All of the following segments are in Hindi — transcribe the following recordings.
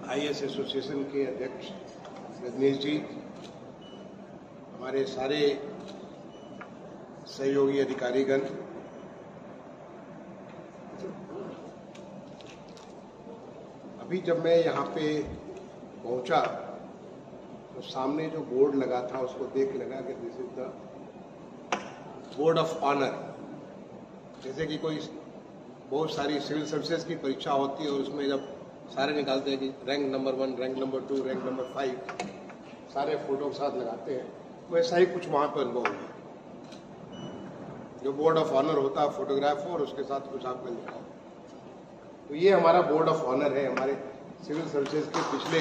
आईएएस एसोसिएशन के अध्यक्ष रजनीश जी, हमारे सारे सहयोगी अधिकारीगण, अभी जब मैं यहाँ पे पहुँचा तो सामने जो बोर्ड लगा था उसको देख लगा कि this is the board of honour. जैसे कि कोई बहुत सारी सिविल सर्विसेज की परीक्षा होती है और उसमें जब सारे निकालते हैं कि rank number 1, rank number 2, rank number 5, सारे फोटो के साथ लगाते हैं, वैसा ही कुछ वहाँ पर अनुभव हुआ। जो बोर्ड ऑफ ऑनर होता है फोटोग्राफ और उसके साथ कुछ आपका लिखा हो, तो ये हमारा बोर्ड ऑफ ऑनर है। हमारे सिविल सर्विसेज के पिछले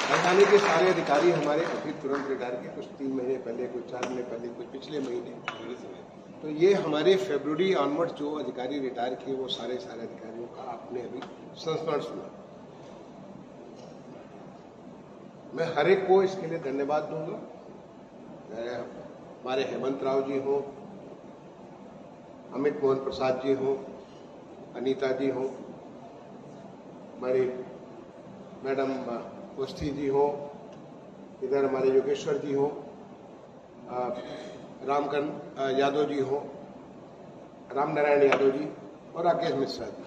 राजधानी के सारे अधिकारी हमारे अभी तुरंत रिटायर किए, कुछ 3 महीने पहले, कुछ 4 महीने पहले, कुछ पिछले महीने। तो ये हमारे फरवरी ऑनवर्ड जो अधिकारी रिटायर किए वो सारे अधिकारियों का आपने अभी संस्मरण सुना। मैं हर एक को इसके लिए धन्यवाद दूंगा। हमारे हेमंत राव जी हो, अमित मोहन प्रसाद जी हो, अनीता जी हो, हमारी मैडम अवस्थी जी हो, इधर हमारे योगेश्वर जी हो, रामकरण यादव जी हो, राम नारायण यादव जी और राकेश मिश्रा जी,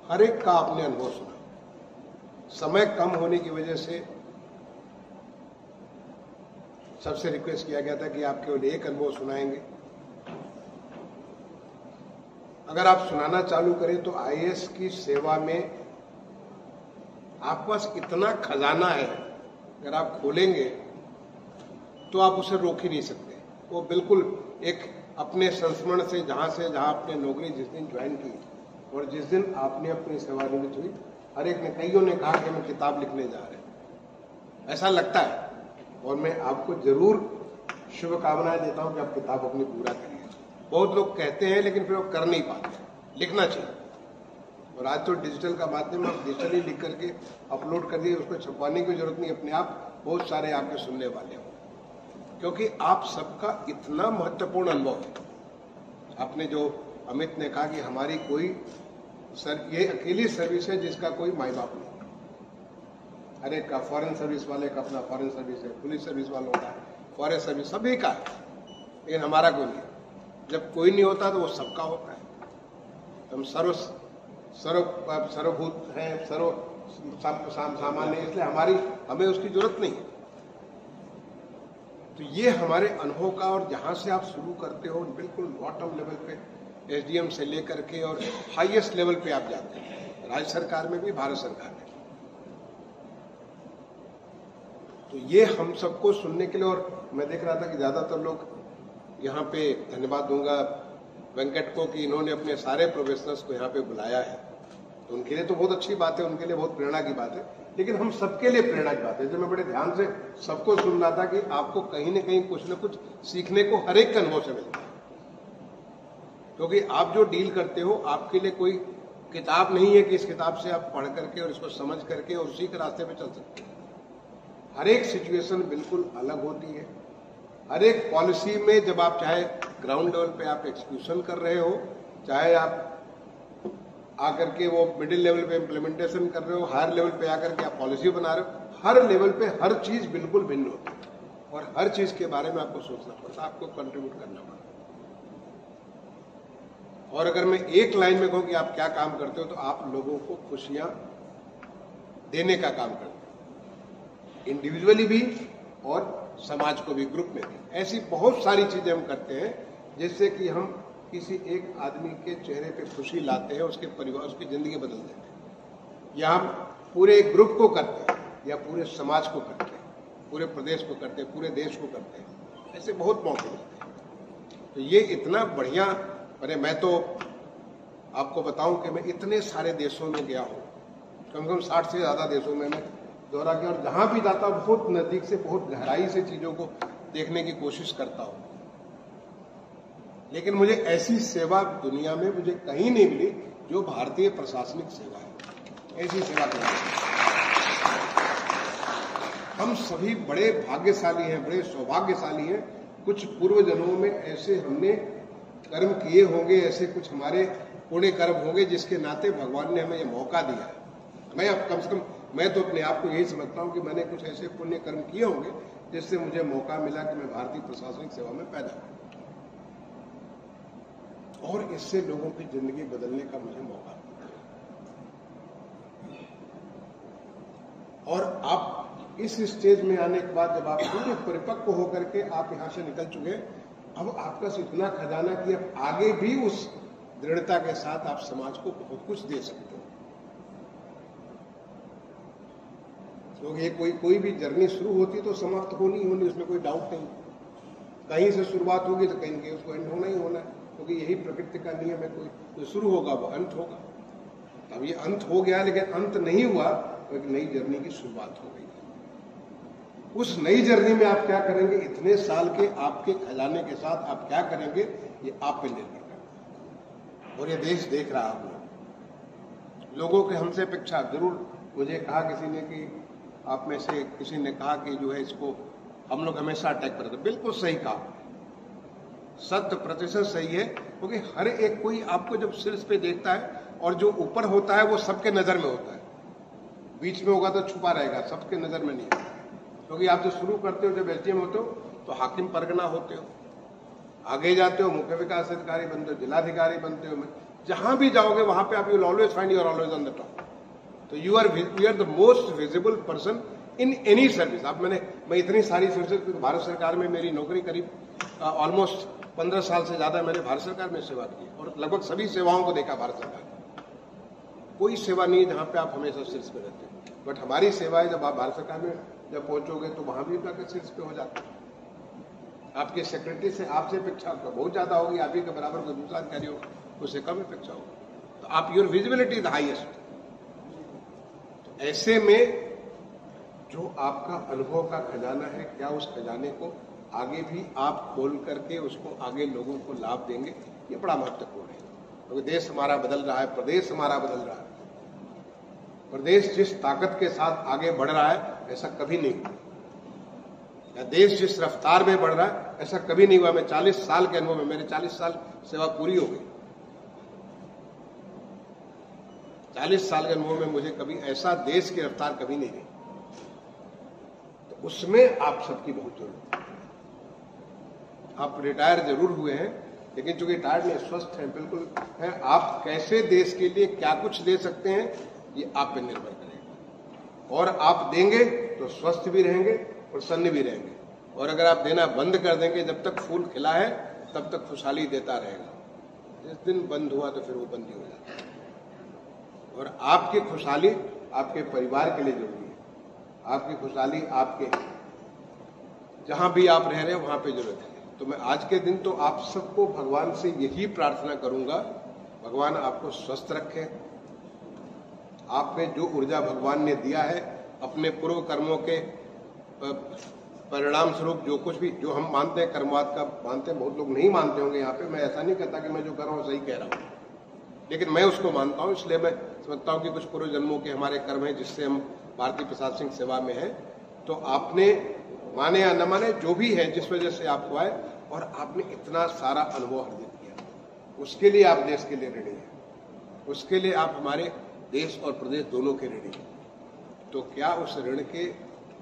हर एक का आपने अनुभव सुना। समय कम होने की वजह से सबसे रिक्वेस्ट किया गया था कि आप केवल एक अनुभव सुनाएंगे। अगर आप सुनाना चालू करें तो आईएएस की सेवा में आपके पास इतना खजाना है, अगर आप खोलेंगे तो आप उसे रोक ही नहीं सकते। वो बिल्कुल एक अपने संस्मरण से जहां आपने नौकरी जिस दिन ज्वाइन की और जिस दिन आपने अपनी सेवानिवृत्त हुई, हर एक ने, कईयों ने कहा कि हम किताब लिखने जा रहे हैं, ऐसा लगता है। और मैं आपको जरूर शुभकामनाएं देता हूं कि आप किताब अपनी पूरा करिए। बहुत लोग कहते हैं लेकिन फिर वो कर नहीं पाते। लिखना चाहिए, और आज तो डिजिटल का माध्यम, आप डिजिटली लिख करके अपलोड कर दिए, उसको छपवाने की जरूरत नहीं, अपने आप बहुत सारे आपके सुनने वाले हो, क्योंकि आप सबका इतना महत्वपूर्ण अनुभव है। आपने जो अमित ने कहा कि हमारी कोई ये अकेली सर्विस है जिसका कोई माई बाप नहीं। हर एक का, फॉरेन सर्विस वाले का अपना फॉरेन सर्विस है, पुलिस सर्विस वालों का फॉरेस्ट सर्विस, सभी का है, लेकिन हमारा कोई नहीं। जब कोई नहीं होता तो वो सबका होता है। हम सर्वभूत हैं, सामान्य, इसलिए हमें उसकी जरूरत नहीं है। तो ये हमारे अनुभव का, और जहां से आप शुरू करते हो बिल्कुल बॉटम लेवल पे, एसडीएम से लेकर के और हाईएस्ट लेवल पे आप जाते हैं, राज्य सरकार में भी, भारत सरकार में। तो ये हम सबको सुनने के लिए, और मैं देख रहा था कि ज्यादातर लोग यहाँ पे, धन्यवाद दूंगा वेंकट को कि इन्होंने अपने सारे प्रोफेशनल्स को यहाँ पे बुलाया है, तो उनके लिए तो बहुत अच्छी बात है, उनके लिए बहुत प्रेरणा की बात है, लेकिन हम सबके लिए प्रेरणा की बात है। जब मैं बड़े ध्यान से सबको सुन रहा था कि आपको कहीं न कहीं कुछ न कुछ सीखने को हर एक के अनुभव से मिलता है, क्योंकि आप जो डील करते हो, आपके लिए कोई किताब नहीं है कि इस किताब से आप पढ़ करके और इसको समझ करके और उसी के रास्ते पे चल सकते हैं। हर एक सिचुएशन बिल्कुल अलग होती है। हर एक पॉलिसी में, जब आप चाहे ग्राउंड लेवल पे आप एक्सक्यूशन कर रहे हो, चाहे आप आकर के वो मिडिल लेवल पे इम्प्लीमेंटेशन कर रहे हो, हायर लेवल पे आकर के आप पॉलिसी बना रहे हो, हर लेवल पे हर चीज बिल्कुल भिन्न होती है और हर चीज के बारे में आपको सोचना पड़ता है, आपको कंट्रीब्यूट करना पड़ता है। और अगर मैं एक लाइन में कहूं कि आप क्या काम करते हो, तो आप लोगों को खुशियां देने का काम करते हो, इंडिविजुअली भी और समाज को भी, ग्रुप में भी। ऐसी बहुत सारी चीजें हम करते हैं जिससे कि हम किसी एक आदमी के चेहरे पे खुशी लाते हैं, उसके परिवार, उसकी जिंदगी बदल देते हैं, या हम पूरे ग्रुप को करते हैं, या पूरे समाज को करते हैं, पूरे प्रदेश को करते हैं, पूरे देश को करते हैं। ऐसे बहुत मौके मिलते हैं। तो ये इतना बढ़िया, अरे मैं तो आपको बताऊं कि मैं इतने सारे देशों में गया हूं, कम से कम 60 से ज्यादा देशों में मैं दौरा किया, और जहां भी जाता हूं बहुत नजदीक से, बहुत गहराई से चीजों को देखने की कोशिश करता हूं। लेकिन मुझे ऐसी सेवा दुनिया में मुझे कहीं नहीं मिली जो भारतीय प्रशासनिक सेवा है। ऐसी सेवा करनी, हम सभी बड़े भाग्यशाली हैं, बड़े सौभाग्यशाली हैं। कुछ पूर्व जन्मों में ऐसे हमने कर्म किए होंगे, ऐसे कुछ हमारे पुण्य कर्म होंगे जिसके नाते भगवान ने हमें ये मौका दिया है। मैं अब कम से कम मैं तो अपने आप को यही समझता हूँ कि मैंने कुछ ऐसे पुण्य कर्म किए होंगे जिससे मुझे मौका मिला कि मैं भारतीय प्रशासनिक सेवा में पैदा हूं और इससे लोगों की जिंदगी बदलने का मुझे मौका मिला। और आप इस स्टेज में आने के बाद जब आप पूरे परिपक्व होकर के आप यहां से निकल चुके, अब आपका इतना खजाना कि अब आगे भी उस दृढ़ता के साथ आप समाज को बहुत कुछ दे सकते हो। क्योंकि कोई भी जर्नी शुरू होती तो समाप्त होनी होनी, उसमें कोई डाउट नहीं। कहीं से शुरुआत होगी तो कहीं उसको एंड होना ही होना है, क्योंकि यही प्रकृति का नियम है। कोई जो शुरू होगा वो अंत होगा। अब ये अंत हो गया, लेकिन अंत नहीं हुआ तो एक नई जर्नी की शुरुआत हो गई। उस नई जर्नी में आप क्या करेंगे, इतने साल के आपके खजाने के साथ आप क्या करेंगे, ये आप पे निर्भर करता है। और ये देश देख रहा है। लोगों के हमसे अपेक्षा जरूर, मुझे कहा किसी ने कि आप में से किसी ने कहा कि जो है इसको हम लोग हमेशा अटैक करते। बिल्कुल सही कहा, 100% सही है। क्योंकि हर एक कोई आपको जब शीर्ष पे देखता है और जो ऊपर होता है वो सबके नजर में होता है, बीच में होगा तो छुपा रहेगा, सबके नजर में नहीं है। क्योंकि आप जो शुरू करते हो, जब एसडीएम होते हो तो हाकिम परगना होते हो, आगे जाते हो मुख्य विकास अधिकारी बनते हो, जिलाधिकारी बनते हो, जहां भी जाओगे वहां पे आप you always find you are always on the top. तो you are the most visible person in any service. आप मैं इतनी सारी सर्विस, भारत सरकार में मेरी नौकरी करीब ऑलमोस्ट 15 साल से ज्यादा मैंने भारत सरकार में सेवा की और लगभग सभी सेवाओं को देखा भारत सरकार। कोई सेवा नहीं जहां पे आप हमेशा शीर्ष पे रहते हैं, बट हमारी सेवाएं जब आप भारत सरकार में जब पहुंचोगे तो वहां भी जाकर शीर्ष पे हो जाता है। आपके सेक्रेटरी से आपसे अपेक्षा बहुत ज्यादा होगी, आप ही के बराबर कोई दूसरा अधिकारी होगा उससे कम अपेक्षा होगी। तो आप योर विजिबिलिटी द हाईएस्ट। तो ऐसे में जो आपका अनुभव का खजाना है, क्या उस खजाने को आगे भी आप खोल करके उसको आगे लोगों को लाभ देंगे, ये बड़ा महत्वपूर्ण है। क्योंकि देश हमारा बदल रहा है, प्रदेश हमारा बदल रहा है। प्रदेश जिस ताकत के साथ आगे बढ़ रहा है ऐसा कभी नहीं हुआ, या देश जिस रफ्तार में बढ़ रहा है ऐसा कभी नहीं हुआ। मैं 40 साल के अनुभव में, मेरे 40 साल सेवा पूरी हो गई, 40 साल के अनुभव में मुझे कभी ऐसा देश की रफ्तार कभी नहीं रही। तो उसमें आप सबकी बहुत जरूरत है। आप रिटायर जरूर हुए हैं, लेकिन चूंकि रिटायर्ड में स्वस्थ हैं, बिल्कुल है। आप कैसे देश के लिए क्या कुछ दे सकते हैं ये आप पे निर्भर करेगा। और आप देंगे तो स्वस्थ भी रहेंगे, प्रसन्न भी रहेंगे। और अगर आप देना बंद कर देंगे, जब तक फूल खिला है तब तक खुशहाली देता रहेगा, जिस दिन बंद हुआ तो फिर वो बंद ही हो जाता है। और आपकी खुशहाली आपके परिवार के लिए जरूरी है। आपकी खुशहाली आपके जहां भी आप रह रहे हैं वहां पे जरूरत है। तो मैं आज के दिन तो आप सबको भगवान से यही प्रार्थना करूंगा, भगवान आपको स्वस्थ रखे। आप में जो ऊर्जा भगवान ने दिया है, अपने पूर्व कर्मों के परिणाम स्वरूप जो कुछ भी, जो हम मानते हैं कर्मवाद का मानते हैं, बहुत लोग नहीं मानते होंगे यहाँ पे। मैं ऐसा नहीं कहता कि मैं जो कर रहा हूँ सही कह रहा हूँ, लेकिन मैं उसको मानता हूँ। इसलिए मैं समझता हूँ कि कुछ पूर्व जन्मों के हमारे कर्म हैं जिससे हम भारतीय प्रशासनिक सेवा में हैं। तो आपने माने या न माने, जो भी है, जिस वजह से आपको आए और आपने इतना सारा अनुभव अर्जित किया, उसके लिए आप देश के लिए ऋणी हैं। उसके लिए आप हमारे देश और प्रदेश दोनों के ऋणी हैं। तो क्या उस ऋण के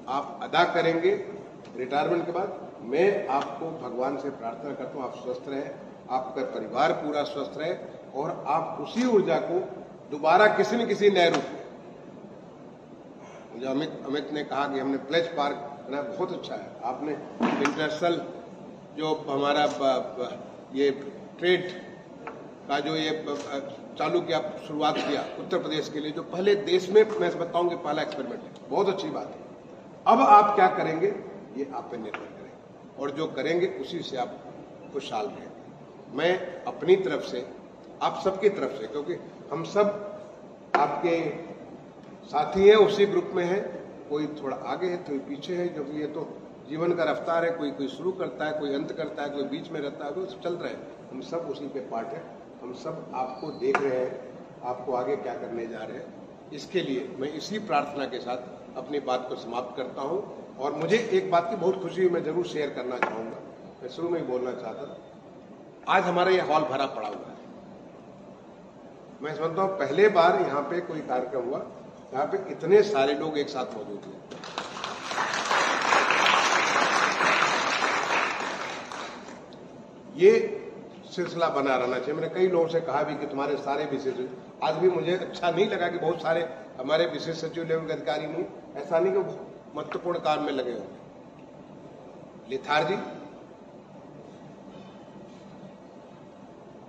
आप अदा करेंगे रिटायरमेंट के बाद? मैं आपको भगवान से प्रार्थना करता हूँ आप स्वस्थ रहें, आपका परिवार पूरा स्वस्थ रहे और आप उसी ऊर्जा को दोबारा किसी न किसी नए रूप में, जो अमित ने कहा कि हमने प्लेज पार्क बना, बहुत अच्छा है। आपने इंटरनेशनल जो हमारा ये ट्रेड का जो ये चालू किया, शुरुआत किया उत्तर प्रदेश के लिए, जो पहले देश में मैं बताऊंगी पहला एक्सपेरिमेंट है, बहुत अच्छी बात है। अब आप क्या करेंगे ये आप पे निर्भर करेंगे, और जो करेंगे उसी से आप खुशहाल रहेंगे। मैं अपनी तरफ से, आप सबकी तरफ से, क्योंकि हम सब आपके साथी हैं, उसी ग्रुप में हैं, कोई थोड़ा आगे है कोई पीछे है, क्योंकि ये तो जीवन का रफ्तार है। कोई शुरू करता है, कोई अंत करता है, कोई बीच में रहता है, वो सब चल रहा है। हम सब उसी के पार्ट है। हम सब आपको देख रहे हैं, आपको आगे क्या करने जा रहे हैं। इसके लिए मैं इसी प्रार्थना के साथ अपनी बात को समाप्त करता हूं। और मुझे एक बात की बहुत खुशी हुई, मैं जरूर शेयर करना चाहूंगा। मैं शुरू में ही बोलना चाहता था, आज हमारा ये हॉल भरा पड़ा हुआ है। मैं समझता हूं पहले बार यहाँ पे कोई कार्यक्रम हुआ जहाँ पे इतने सारे लोग एक साथ मौजूद हैं। ये सिलसिला बना रहना चाहिए। मैंने कई लोगों से कहा भी कि तुम्हारे सारे विशेष, आज भी मुझे अच्छा नहीं लगा कि बहुत सारे हमारे विशेष सचिव लेवल के अधिकारी नहीं, ऐसा नहीं कि महत्वपूर्ण काम में लगे होंगे। लिथार्जी,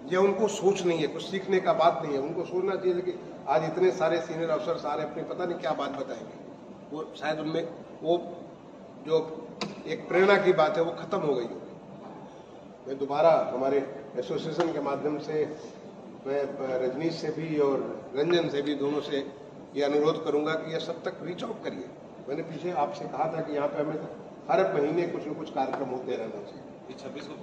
ये उनको सोच नहीं है, कुछ सीखने का बात नहीं है। उनको सोचना चाहिए कि आज इतने सारे सीनियर अफसर सारे अपने पता नहीं क्या बात बताएंगे, वो शायद उनमें वो जो एक प्रेरणा की बात है वो खत्म हो गई होगी। मैं दोबारा हमारे एसोसिएशन के माध्यम से मैं रजनीश से भी और रंजन से भी, दोनों से ये अनुरोध करूंगा कि ये सब तक रीच आउट करिए। मैंने पीछे आपसे कहा था कि यहाँ पे हमें हर महीने कुछ न कुछ कार्यक्रम होते रहना चाहिए।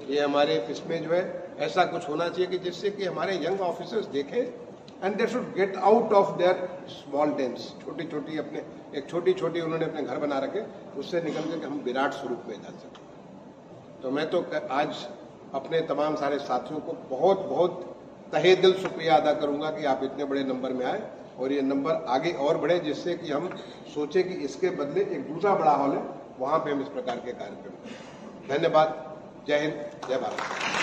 ये हमारे इसमें जो है ऐसा कुछ होना चाहिए कि जिससे कि हमारे यंग ऑफिसर्स देखें and they should get out of their small dense. छोटी छोटी अपने एक छोटी छोटी उन्होंने अपने घर बना रखे, उससे निकल कर हम विराट स्वरूप में जा सकते। तो मैं तो आज अपने तमाम सारे साथियों को बहुत बहुत तहे दिल शुक्रिया अदा करूंगा कि आप इतने बड़े नंबर में आए और ये नंबर आगे और बढ़े, जिससे कि हम सोचे कि इसके बदले एक दूसरा बड़ा हॉल है, वहां पे हम इस प्रकार के कार्यक्रम करें। धन्यवाद। जय हिंद, जय भारत।